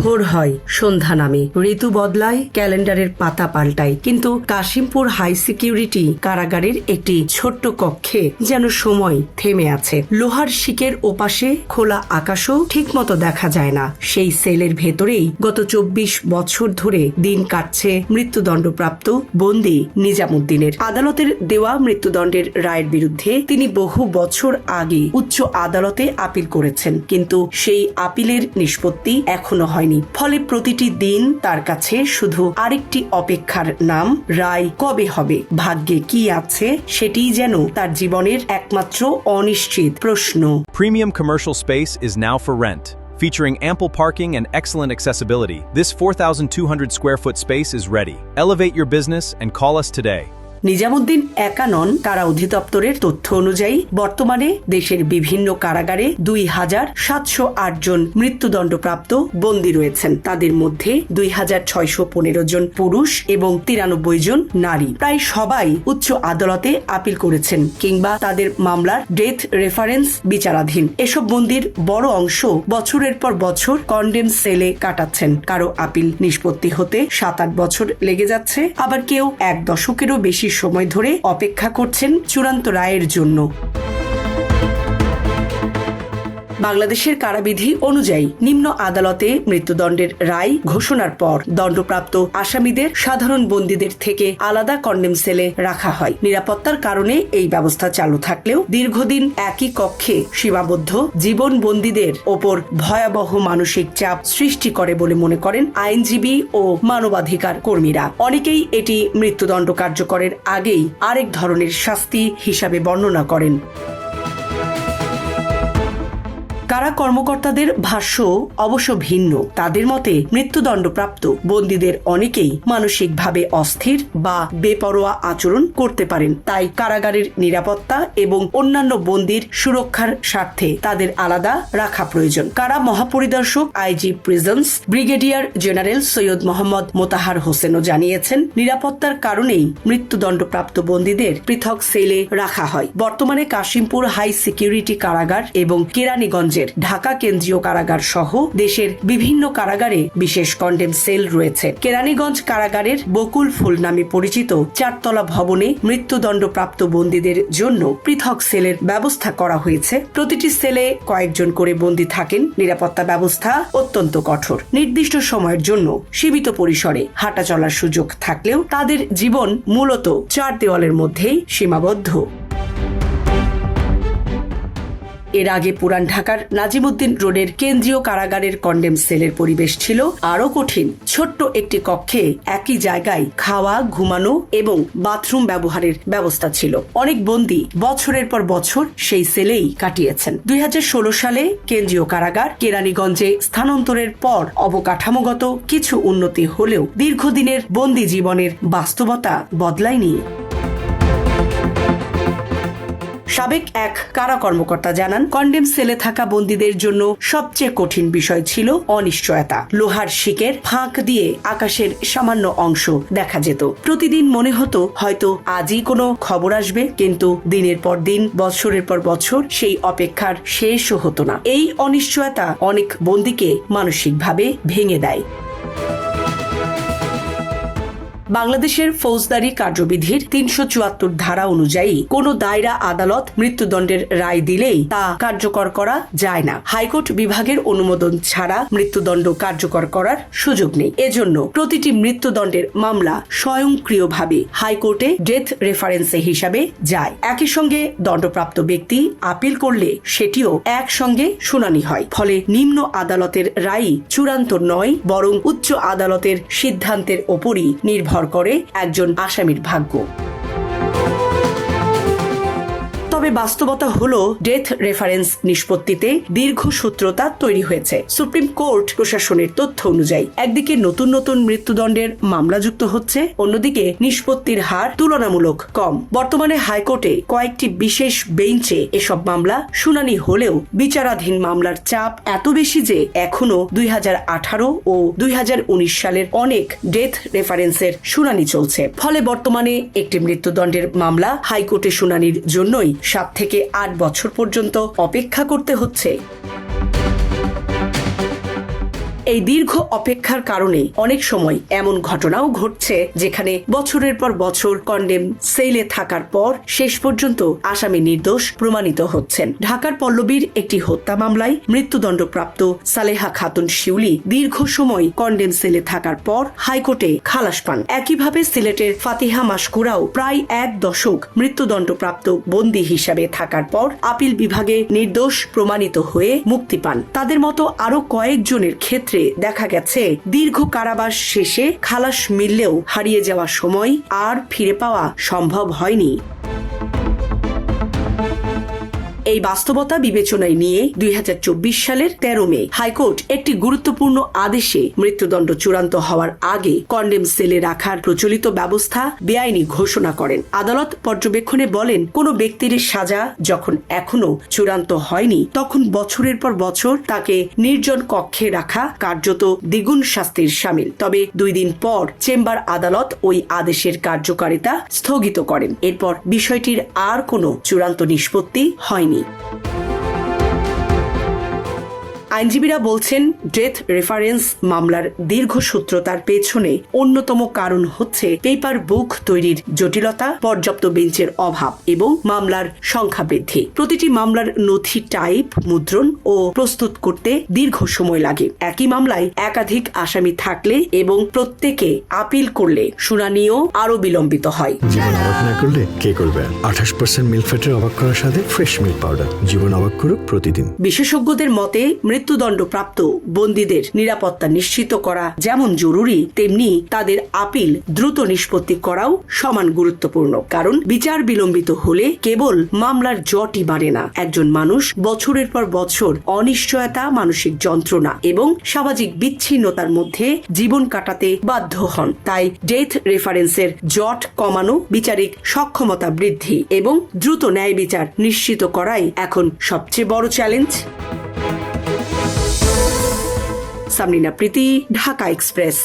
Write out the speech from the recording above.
ভোর হয়, সন্ধ্যা নামে, ঋতু বদলায়, ক্যালেন্ডারের পাতা পাল্টায়, কিন্তু কাশিমপুর হাই সিকিউরিটি কারাগারের একটি ছোট্ট কক্ষে যেন সময় থেমে আছে। লোহার শিকের ওপাশে খোলা আকাশও ঠিকমতো দেখা যায় না। সেই সেলের ভেতরেই গত 24 বছর ধরে দিন কাটছে মৃত্যুদণ্ডপ্রাপ্ত বন্দী নিজামুদ্দিনের। আদালতের দেওয়া মৃত্যুদণ্ডের রায়ের বিরুদ্ধে তিনি বহু বছর আগে উচ্চ আদালতে আপিল করেছেন, কিন্তু সেই আপিলের নিষ্পত্তি এখনো হয়নি। ফলে প্রতিটি দিন তার কাছে শুধু আরেকটি অপেক্ষার নাম। রায় কবে হবে, ভাগ্যে কি আছে, সেটিই যেন তার জীবনের একমাত্র অনিশ্চিত প্রশ্ন। Premium commercial space is now for rent. Featuring ample parking and excellent accessibility, this 4,200 square foot space is ready. Elevate your business and call us today. Nizamuddin একা নন। কারা অধিদপ্তরের তথ্য অনুযায়ী বর্তমানে দেশের বিভিন্ন কারাগারে 2,708 জন মৃত্যুদণ্ডপ্রাপ্ত বন্দী রয়েছেন। তাদের মধ্যে 2,615 জন পুরুষ এবং 93 জন নারী। প্রায় সবাই উচ্চ আদালতে আপিল করেছেন কিংবা তাদের মামলার ডেথ রেফারেন্স বিচারাধীন। এসব বন্দীর বড় অংশ বছরের পর বছর কন্ডেম সেলে কাটাচ্ছেন। কারো আপিল নিষ্পত্তি হতে 7-8 বছর লেগে যাচ্ছে, আবার কেউ 1 দশকেরও বেশি সময় ধরে অপেক্ষা করছেন চূড়ান্ত রায়ের জন্য। বাংলাদেশের কারাবিধি অনুযায়ী নিম্ন আদালতে মৃত্যুদণ্ডের রায় ঘোষণার পর দণ্ডপ্রাপ্ত আসামিদের সাধারণ বন্দীদের থেকে আলাদা কন্ডেম সেলে রাখা হয়। নিরাপত্তার কারণে এই ব্যবস্থা চালু থাকলেও দীর্ঘদিন একই কক্ষে সীমাবদ্ধ জীবন বন্দীদের ওপর ভয়াবহ মানসিক চাপ সৃষ্টি করে বলে মনে করেন আইনজীবী ও মানবাধিকার কর্মীরা। অনেকেই এটি মৃত্যুদণ্ড কার্যকরের আগেই আরেক ধরনের শাস্তি হিসাবে বর্ণনা করেন। কারা কর্মকর্তাদের ভাষ্য অবশ্য ভিন্ন। তাদের মতে মৃত্যুদণ্ডপ্রাপ্ত বন্দীদের অনেকেই মানসিকভাবে অস্থির বা বেপরোয়া আচরণ করতে পারেন। তাই কারাগারের নিরাপত্তা এবং অন্যান্য বন্দীর সুরক্ষার স্বার্থে তাদের আলাদা রাখা প্রয়োজন। কারা মহাপরিদর্শক IG prisons brigadier general Syed Mohammad Motahar হোসেনও জানিয়েছেন, নিরাপত্তার কারণেই মৃত্যুদণ্ডপ্রাপ্ত বন্দীদের পৃথক সেলে রাখা হয়। বর্তমানে কাশিমপুর হাই সিকিউরিটি কারাগার এবং কেরানীগঞ্জ ঢাকা কেন্দ্রীয় কারাগার সহ দেশের বিভিন্ন কারাগারে বিশেষ কন্ডেম সেল রয়েছে। কেরানীগঞ্জ কারাগারের বকুল ফুল নামে পরিচিত 4তলা ভবনে মৃত্যুদণ্ডপ্রাপ্ত বন্দীদের জন্য পৃথক সেলের ব্যবস্থা করা হয়েছে। প্রতিটি সেলে কয়েকজন করে বন্দী থাকেন। নিরাপত্তা ব্যবস্থা অত্যন্ত কঠোর। নির্দিষ্ট সময়ের জন্য সীমিত পরিসরে হাঁটা চলার সুযোগ থাকলেও তাদের জীবন মূলত 4 দেওয়ালের মধ্যেই সীমাবদ্ধ। এর আগে পুরান ঢাকার নাজিমুদ্দিন রোডের কেন্দ্রীয় কারাগারের কন্ডেম সেলের পরিবেশ ছিল আরো কঠিন। ছোট্ট একটি কক্ষে একই জায়গায় খাওয়া, ঘুমানো এবং বাথরুম ব্যবহারের ব্যবস্থা ছিল। অনেক বন্দী বছরের পর বছর সেই সেলেই কাটিয়েছেন। 2016 সালে কেন্দ্রীয় কারাগার কেরানীগঞ্জে স্থানান্তরের পর অবকাঠামোগত কিছু উন্নতি হলেও দীর্ঘদিনের বন্দী জীবনের বাস্তবতা বদলায়নি। সাবেক এক কারা কর্মকর্তা জানান, কন্ডেম সেলে থাকা বন্দীদের জন্য সবচেয়ে কঠিন বিষয় ছিল অনিশ্চয়তা। লোহার শিকের ফাঁক দিয়ে আকাশের সামান্য অংশ দেখা যেত। প্রতিদিন মনে হতো হয়তো আজই কোনো খবর আসবে, কিন্তু দিনের পর দিন, বছরের পর বছর সেই অপেক্ষার শেষও হতো না। এই অনিশ্চয়তা অনেক বন্দীকে মানসিকভাবে ভেঙে দেয়। বাংলাদেশের ফৌজদারি কার্যবিধির 374 ধারা অনুযায়ী কোন দায়রা আদালত মৃত্যুদণ্ডের রায় দিলেই তা কার্যকর করা যায় না। হাইকোর্ট বিভাগের অনুমোদন ছাড়া মৃত্যুদণ্ড কার্যকর করার সুযোগ নেই। এজন্য প্রতিটি মৃত্যুদণ্ডের মামলা স্বয়ংক্রিয়ভাবে হাইকোর্টে ডেথ রেফারেন্সে হিসাবে যায়। একই সঙ্গে দণ্ডপ্রাপ্ত ব্যক্তি আপিল করলে সেটিও একসঙ্গে শুনানি হয়। ফলে নিম্ন আদালতের রায় চূড়ান্ত নয়, বরং উচ্চ আদালতের সিদ্ধান্তের ওপরই নির্ভর করে একজন আসামির ভাগ্য। তবে বাস্তবতা হলো ডেথ রেফারেন্স নিষ্পত্তিতে দীর্ঘসূত্রতা তৈরি হয়েছে। সুপ্রিম কোর্ট প্রশাসনের তথ্য অনুযায়ী একদিকে নতুন নতুন মৃত্যুদণ্ডের মামলা যুক্ত হচ্ছে, অন্যদিকে নিষ্পত্তির হার তুলনামূলক কম। বর্তমানে হাইকোর্টে কয়েকটি বিশেষ বেঞ্চে এসব মামলা শুনানি হলেও বিচারাধীন মামলার চাপ এত বেশি যে এখনো 2018 ও 2019 সালের অনেক ডেথ রেফারেন্সের শুনানি চলছে। ফলে বর্তমানে একটি মৃত্যুদণ্ডের মামলা হাইকোর্টে শুনানির জন্যই 7 থেকে 8 বছর পর্যন্ত অপেক্ষা করতে হচ্ছে। এই দীর্ঘ অপেক্ষার কারণে অনেক সময় এমন ঘটনাও ঘটছে যেখানে বছরের পর বছর কন্ডেম সেলে থাকার পর শেষ পর্যন্ত আসামি নির্দোষ প্রমাণিত হচ্ছেন। ঢাকার পল্লবীর একটি হত্যা মামলায় মৃত্যুদণ্ডপ্রাপ্ত সালেহা খাতুন শিউলি দীর্ঘ সময় কন্ডেম সেলে থাকার পর হাইকোর্টে খালাস পান। একইভাবে সিলেটের ফাতিহা মাসকুরাও প্রায় 1 দশক মৃত্যুদণ্ডপ্রাপ্ত বন্দী হিসাবে থাকার পর আপিল বিভাগে নির্দোষ প্রমাণিত হয়ে মুক্তি পান। তাদের মতো আরো কয়েকজনের ক্ষেত্রে দেখা গেছে দীর্ঘ কারাবাস শেষে খালাস মিললেও হারিয়ে যাওয়া সময় আর ফিরে পাওয়া সম্ভব হয়নি। এই বাস্তবতা বিবেচনায় নিয়ে 2024 সালের 13 মে হাইকোর্ট একটি গুরুত্বপূর্ণ আদেশে মৃত্যুদণ্ড চূড়ান্ত হওয়ার আগে কন্ডেম সেলে রাখার প্রচলিত ব্যবস্থা বেআইনি ঘোষণা করেন। আদালত পর্যবেক্ষণে বলেন, কোন ব্যক্তির সাজা যখন এখনো চূড়ান্ত হয়নি তখন বছরের পর বছর তাকে নির্জন কক্ষে রাখা কার্যত দ্বিগুণ শাস্তির শামিল। তবে 2 দিন পর চেম্বার আদালত ওই আদেশের কার্যকারিতা স্থগিত করেন। এরপর বিষয়টির আর কোনো চূড়ান্ত নিষ্পত্তি হয়নি। আইনজীবীরা বলছেন, ডেথ রেফারেন্স মামলার দীর্ঘসূত্রতার পেছনে অন্যতম কারণ হচ্ছে পেপার বুক তৈরির জটিলতা, পর্যাপ্ত বেঞ্চের অভাব এবং মামলার সংখ্যা বৃদ্ধি। প্রতিটি মামলার নথি টাইপ, মুদ্রণ ও প্রস্তুত করতে দীর্ঘ সময় লাগে। একই মামলায় একাধিক আসামি থাকলে এবং প্রত্যেকে আপিল করলে শুনানিও আরো বিলম্বিত হয়। জীবন অবাক না করলে কে করবে? 28% মিল্ক ফ্যাটের অবাক করার সাথে ফ্রেশ মিল্ক পাউডার। জীবন অবাক করুক প্রতিদিন। বিশেষজ্ঞদের মতে মৃত্যুদণ্ডপ্রাপ্ত বন্দীদের নিরাপত্তা নিশ্চিত করা যেমন জরুরি, তেমনি তাদের আপিল দ্রুত নিষ্পত্তি করাও সমান গুরুত্বপূর্ণ। কারণ বিচার বিলম্বিত হলে কেবল মামলার জটই বাড়ে না, একজন মানুষ বছরের পর বছর অনিশ্চয়তা, মানসিক যন্ত্রণা এবং সামাজিক বিচ্ছিন্নতার মধ্যে জীবন কাটাতে বাধ্য হন। তাই ডেথ রেফারেন্সের জট কমানো, বিচারিক সক্ষমতা বৃদ্ধি এবং দ্রুত ন্যায় বিচার নিশ্চিত করাই এখন সবচেয়ে বড় চ্যালেঞ্জ। সামরিনা প্রীতি, ঢাকা এক্সপ্রেস।